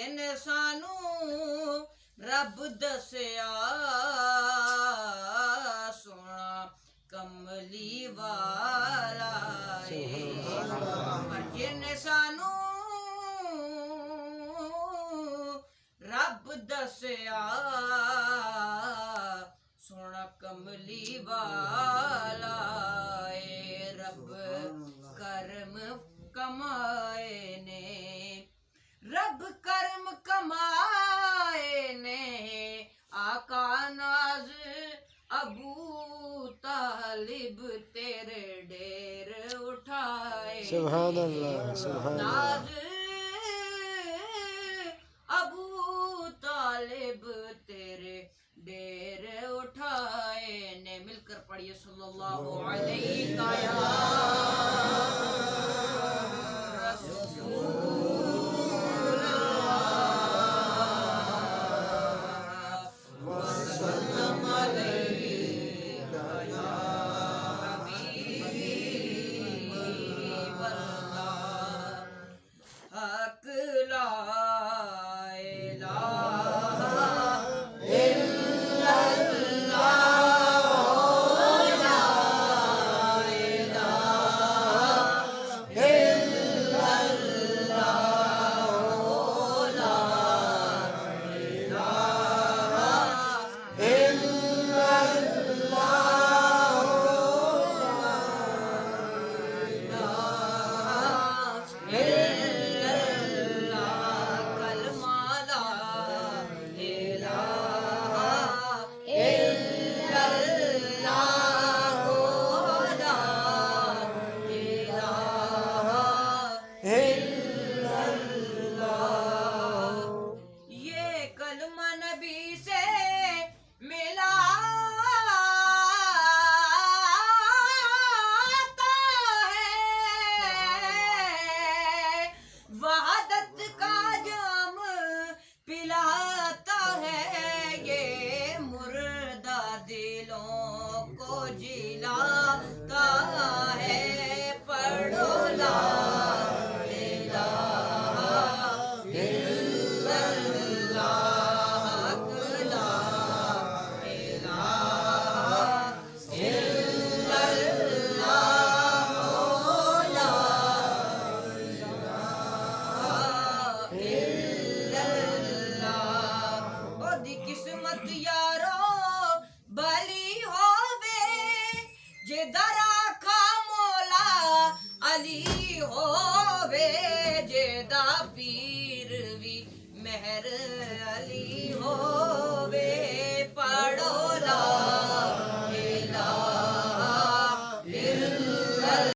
जिन सानू रब दसिया सोना कमली वाला जिन सानू रब दसिया सोना कमली वाला रब कर्म कमाए ने रब कर्म कमाए ने आका नाज अबू तालिब तेरे डेर उठाए सुभान अल्लाह सुभान नाज अबू तालिब तेरे डेर उठाए ने मिलकर पढ़िए सल्लल्लाहु अलैहि